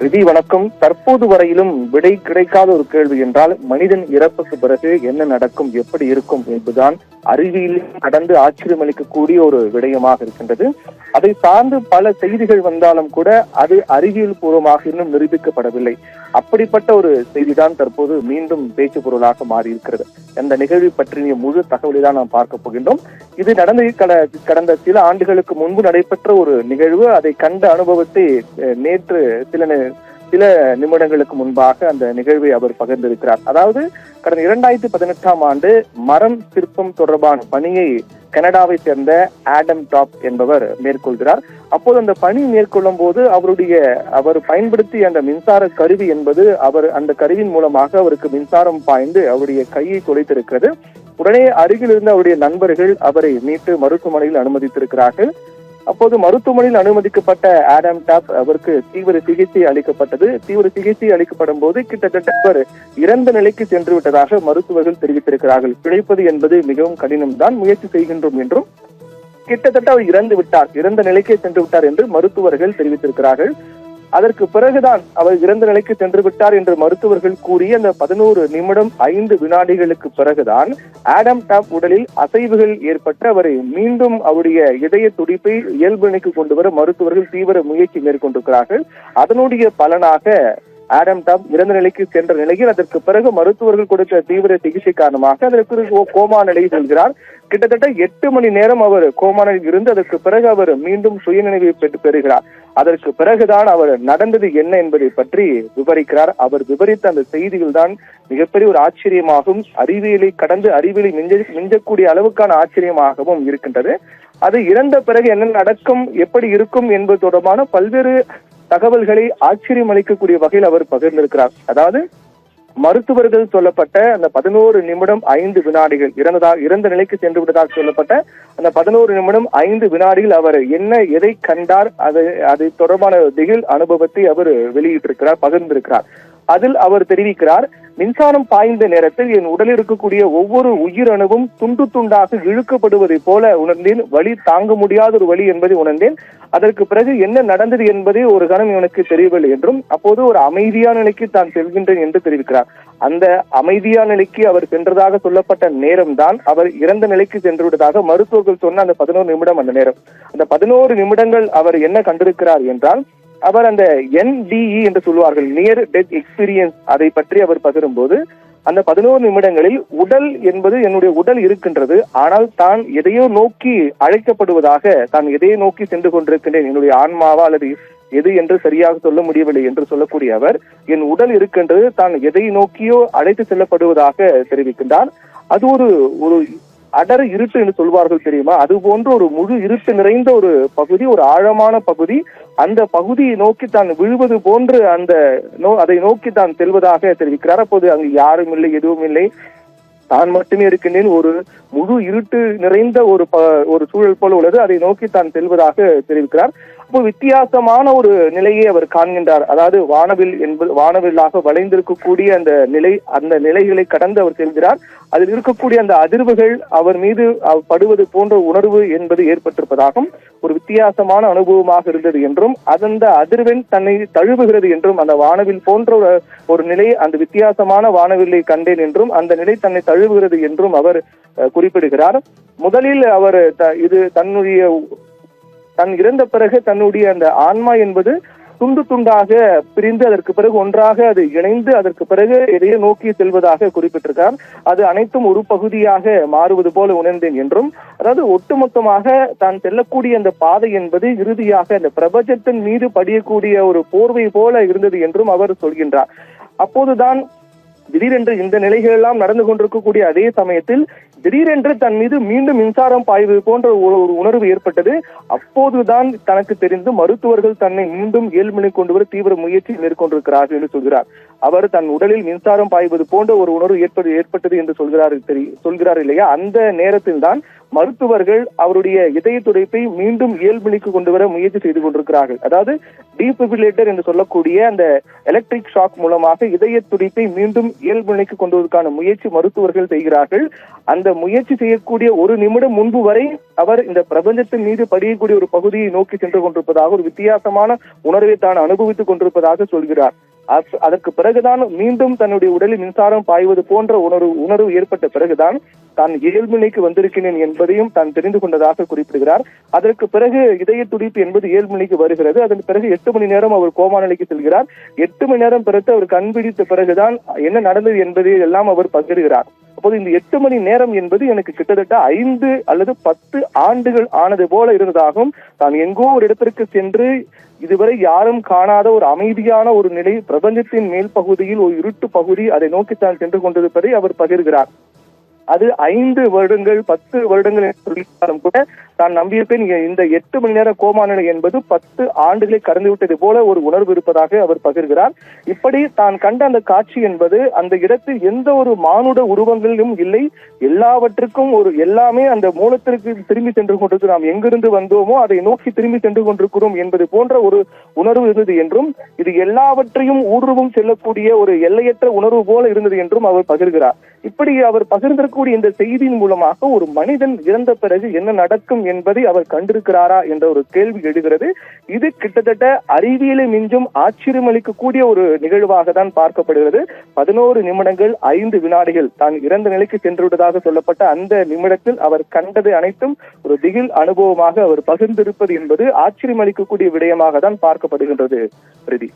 ரிதி வணக்கம். தற்போது வரையிலும் விடை கிடைக்காத ஒரு கேள்வி என்றால் மனிதன் இறப்புக்கு பிறகு என்ன நடக்கும், எப்படி இருக்கும் என்பதுதான் அறிவியலில் கடந்து ஆச்சரியமளிக்கக்கூடிய ஒரு விடயமாக இருக்கின்றது. அதை சார்ந்து பல செய்திகள் வந்தாலும் கூட அது அறிவியல் பூர்வமாக இன்னும் நிரூபிக்கப்படவில்லை. அப்படிப்பட்ட ஒரு செய்திதான் தற்போது மீண்டும் பேச்சு பொருளாக மாறி இருக்கிறது. அந்த நிகழ்வை பற்றிய முழு தகவலை தான் நாம் பார்க்க போகின்றோம். இது கடந்த சில ஆண்டுகளுக்கு முன்பு நடைபெற்ற ஒரு நிகழ்வு. அதை கண்ட அனுபவத்தை நேற்று சில நிமிடங்களுக்கு முன்பாக அந்த நிகழ்வை அவர் பகிர்ந்திருக்கிறார். அதாவது கடந்த 2018ஆம் ஆண்டு மரம் சிற்பம் தொடர்பான பணியை கனடாவை சேர்ந்த ஆடம் டாப் என்பவர் மேற்கொள்கிறார். அப்போது அந்த பணி மேற்கொள்ளும் போது அவர் பயன்படுத்திய அந்த மின்சார கருவி என்பது அந்த கருவியின் மூலமாக அவருக்கு மின்சாரம் பாய்ந்து அவருடைய கையை தொலைத்திருக்கிறது. உடனே அருகில் இருந்த அவருடைய நண்பர்கள் அவரை மீட்டு மருத்துவமனையில் அனுமதித்திருக்கிறார்கள். அப்போது மருத்துவமனையில் அனுமதிக்கப்பட்ட ஆடம் டாப் அவருக்கு தீவிர சிகிச்சை அளிக்கப்பட்டது. தீவிர சிகிச்சை அளிக்கப்படும் போது கிட்டத்தட்ட அவர் இறந்த நிலைக்கு சென்று விட்டதாக மருத்துவர்கள் தெரிவித்திருக்கிறார்கள். பிழைப்பது என்பது மிகவும் கடினம்தான், முயற்சி செய்கின்றோம் என்றும் கிட்டத்தட்ட அவர் இறந்த நிலைக்கே சென்று விட்டார் என்று மருத்துவர்கள் தெரிவித்திருக்கிறார்கள். அதற்கு பிறகுதான் அவர் இறந்த நிலைக்கு சென்று விட்டார் என்று மருத்துவர்கள் கூறிய அந்த 11 நிமிடம் 5 வினாடிகளுக்கு பிறகுதான் ஆடம் டாப் உடலில் அசைவுகள் ஏற்பட்டு அவரை மீண்டும் அவருடைய இதய துடிப்பை இயல்பு நிலைக்கு கொண்டு வர மருத்துவர்கள் தீவிர முயற்சி மேற்கொண்டிருக்கிறார்கள். அதனுடைய பலனாக ஆடம் டாப் இறந்த நிலைக்கு சென்ற நிலையில் அதற்கு பிறகு மருத்துவர்கள் கொடுத்த தீவிர சிகிச்சை காரணமாக அதற்கு கோமா நிலையில் செல்கிறார். கிட்டத்தட்ட 8 மணி நேரம் அவர் கோமா நிலையில் இருந்து அதற்கு பிறகு அவர் மீண்டும் சுயநினைவை பெறுகிறார். அதற்கு பிறகுதான் அவர் நடந்தது என்ன என்பதை பற்றி விவரிக்கிறார். அவர் விவரித்த அந்த செய்திகள் தான் மிகப்பெரிய ஒரு ஆச்சரியமாகவும் அறிவியலை கடந்து அறிவியலை மிஞ்சக்கூடிய அளவுக்கான ஆச்சரியமாகவும் இருக்கின்றது. அது இறந்த பிறகு என்ன நடக்கும், எப்படி இருக்கும் என்பது தொடர்பான பல்வேறு தகவல்களை ஆச்சரியம் அளிக்கக்கூடிய வகையில் அவர் பகிர்ந்திருக்கிறார். அதாவது மருத்துவர்கள் சொல்லப்பட்ட அந்த 11 நிமிடம் 5 வினாடிகள் இறந்த நிலைக்கு சென்று விட்டதாக சொல்லப்பட்ட அந்த 11 நிமிடம் 5 வினாடிகள் அவர் எதை கண்டார், அது தொடர்பான திகில் அனுபவத்தை அவர் பகிர்ந்திருக்கிறார். அதில் அவர் தெரிவிக்கிறார், மின்சாரம் பாய்ந்த நேரத்தில் என் உடலில் இருக்கக்கூடிய ஒவ்வொரு உயிரணுவும் துண்டு துண்டாக இழுக்கப்படுவதை போல உணர்ந்தேன். வலி தாங்க முடியாத ஒரு வலி என்பதை உணர்ந்தேன். அதற்கு பிறகு என்ன நடந்தது என்பதை ஒரு கணம் எனக்கு தெரியவில்லை என்றும் அப்போது ஒரு அமைதியான நிலைக்கு தான் செல்கின்றேன் என்று தெரிவிக்கிறார். அந்த அமைதியான நிலைக்கு அவர் சென்றதாக சொல்லப்பட்ட நேரம் தான் அவர் இறந்த நிலைக்கு சென்று விட்டதாக மருத்துவர்கள் சொன்ன அந்த 11 நிமிடம் அந்த நேரம். அந்த 11 நிமிடங்கள் அவர் என்ன கண்டிருக்கிறார் என்றால் அவர் அந்த NDE என்று சொல்வார்கள், நியர் டெத் எக்ஸ்பீரியன்ஸ், அதை பற்றி அவர் பகிரும்போது அந்த 11 நிமிடங்களில் உடல் என்பது என்னுடைய உடல் இருக்கின்றது, ஆனால் தான் எதையோ நோக்கி அழைக்கப்படுவதாக, தான் எதையோ நோக்கி சென்று கொண்டிருக்கின்றேன், என்னுடைய ஆன்மாவா அல்லது எது என்று சரியாக சொல்ல முடியவில்லை என்று சொல்லக்கூடிய அவர் என் உடல் இருக்கின்றது, தான் எதை நோக்கியோ அழைத்து செல்லப்படுவதாக தெரிவிக்கின்றார். அது ஒரு அடர் இருட்டு என்று சொல்வார்கள் தெரியுமா, அது போன்ற ஒரு முழு இருட்டு நிறைந்த ஒரு பகுதி, ஒரு ஆழமான பகுதி. அந்த பகுதியை நோக்கி தான் விழுவது போன்று அதை நோக்கி தான் செல்வதாக தெரிவிக்கிறார். அப்போது அங்கு யாரும் இல்லை, எதுவும் இல்லை, தான் மட்டுமே இருக்கின்றேன், ஒரு முழு இருட்டு நிறைந்த ஒரு சூழல் போல உள்ளது, அதை நோக்கி தான் செல்வதாக தெரிவிக்கிறார். அப்போ வித்தியாசமான ஒரு நிலையை அவர் காண்கின்றார். அதாவது வானவில்லாக வளைந்திருக்கக்கூடிய அந்த நிலைகளை கடந்து அவர் செல்கிறார். அதில் இருக்கக்கூடிய அந்த அதிர்வுகள் அவர் மீது படுவது போன்ற உணர்வு என்பது ஏற்பட்டிருப்பதாகவும் ஒரு வித்தியாசமான அனுபவமாக இருந்தது என்றும் அந்த அதிர்வெண் தன்னை தழுவுகிறது என்றும் அந்த வானவில் போன்ற ஒரு நிலை, அந்த வித்தியாசமான வானவில்லை கண்டேன் என்றும் அந்த நிலை தன்னை தழுவுகிறது என்றும் அவர் குறிப்பிடுகிறார். முதலில் அவர் தன் இறந்த பிறகு தன்னுடைய அந்த ஆன்மா என்பது துண்டு துண்டாக பிரிந்து அதற்கு பிறகு ஒன்றாக அது இணைந்து அதற்கு பிறகு எதையோ நோக்கி செல்வதாக குறிப்பிட்டிருக்கார். அது அனைத்தும் ஒரு பகுதியாக மாறுவது போல உணர்ந்தேன் என்றும், அதாவது ஒட்டுமொத்தமாக தான் செல்லக்கூடிய அந்த பாதை என்பது இறுதியாக அந்த பிரபஞ்சத்தின் மீது படியக்கூடிய ஒரு போர்வை போல இருந்தது என்றும் அவர் சொல்கின்றார். அப்போதுதான் திடீரென்று இந்த நிலைகள் எல்லாம் நடந்து கொண்டிருக்கக்கூடிய அதே சமயத்தில் திடீரென்று தன் மீது மீண்டும் மின்சாரம் பாய்வது போன்ற ஒரு உணர்வு ஏற்பட்டது. அப்போதுதான் தனக்கு தெரிந்து மருத்துவர்கள் தன்னை மீண்டும் இயல்பு கொண்டு வர தீவிர முயற்சி மேற்கொண்டிருக்கிறார்கள் என்று சொல்கிறார். அவர் தன் உடலில் மின்சாரம் பாய்வது போன்ற ஒரு உணர்வு ஏற்பட்டது என்று சொல்கிறார் இல்லையா, அந்த நேரத்தில் தான் மருத்துவர்கள் அவருடைய இதய துடிப்பை மீண்டும் இயல்பு நிலைக்கு கொண்டு வர முயற்சி செய்து கொண்டிருக்கிறார்கள். அதாவது டீஃபிபிரிலேட்டர் என்று சொல்லக்கூடிய அந்த எலக்ட்ரிக் ஷாக் மூலமாக இதய துடிப்பை மீண்டும் இயல்பு நிலைக்கு கொண்டு வருவதற்கான முயற்சி மருத்துவர்கள் செய்கிறார்கள். அந்த முயற்சி செய்யக்கூடிய ஒரு நிமிடம் முன்பு வரை அவர் இந்த பிரபஞ்சத்தின் மீது படியக்கூடிய ஒரு பகுதியை நோக்கி சென்று கொண்டிருப்பதாக, ஒரு வித்தியாசமான உணர்வை தான் அனுபவித்துக் கொண்டிருப்பதாக சொல்கிறார். அதற்கு பிறகுதான் மீண்டும் தன்னுடைய உடலில் மின்சாரம் பாய்வது போன்ற உணர்வு ஏற்பட்ட பிறகுதான் தான் இயல்பு நிலைக்கு வந்திருக்கிறேன் என்பதையும் தான் தெரிந்து கொண்டதாக குறிப்பிடுகிறார். அதற்கு பிறகு இதய துடிப்பு என்பது இயல்பு நிலைக்கு வருகிறது. அதன் பிறகு 8 மணி நேரம் அவர் கோமா நிலைக்கு செல்கிறார். 8 மணி நேரம் பிறகு அவர் கண்பிடித்த பிறகுதான் என்ன நடந்தது என்பதை எல்லாம் அவர் பகிர்கிறார். அப்போது இந்த 8 மணி நேரம் என்பது எனக்கு கிட்டத்தட்ட 5 அல்லது 10 ஆண்டுகள் ஆனது போல இருந்ததாகவும், தான் எங்கோ ஒரு இடத்திற்கு சென்று இதுவரை யாரும் காணாத ஒரு அமைதியான ஒரு நிலை, பிரபஞ்சத்தின் மேல் பகுதியில் ஒரு இருட்டு பகுதி, அதை நோக்கித்தான் சென்று கொண்டிருப்பதை அவர் பகிர்கிறார். அது 5 வருடங்கள் 10 வருடங்கள் என்று சொல்லியிருந்தாலும் கூட தான் நம்பியிருப்பேன் இந்த 8 மணி நேர கோமா நிலை என்பது 10 ஆண்டுகளை கடந்து விட்டது போல ஒரு உணர்வு இருப்பதாக அவர் பகிர்கிறார். இப்படி தான் கண்ட அந்த காட்சி என்பது அந்த இடத்தில் எந்த ஒரு மானுட உருவங்களிலும் இல்லை, எல்லாவற்றுக்கும் எல்லாமே அந்த மூலத்திற்கு திரும்பி சென்று கொண்டிருக்கு, நாம் எங்கிருந்து வந்தோமோ அதை நோக்கி திரும்பி சென்று கொண்டிருக்கிறோம் என்பது போன்ற ஒரு உணர்வு இருந்தது என்றும், இது எல்லாவற்றையும் ஊடுருவும் செல்லக்கூடிய ஒரு எல்லையற்ற உணர்வு போல இருந்தது என்றும் அவர் பகிர்கிறார். இப்படி அவர் பகிர்ந்திருக்கக்கூடிய இந்த செய்தியின் மூலமாக ஒரு மனிதன் இறந்த பிறகு என்ன நடக்கும் என்பதை அவர் கண்டிருக்கிறாரா என்ற ஒரு கேள்வி எழுகிறது. இது கிட்டத்தட்ட அறிவியலை மிஞ்சும் ஆச்சரியமளிக்கக்கூடிய ஒரு நிகழ்வாக தான் பார்க்கப்படுகிறது. 11 நிமிடங்கள் 5 வினாடிகள் தான் இறந்த நிலைக்கு சென்றுவிட்டதாக சொல்லப்பட்ட அந்த நிமிடத்தில் அவர் கண்டது அனைத்தும் ஒரு திகில் அனுபவமாக அவர் பகிர்ந்திருப்பது என்பது ஆச்சரியமளிக்கக்கூடிய விடயமாக தான் பார்க்கப்படுகின்றது. பிரதி.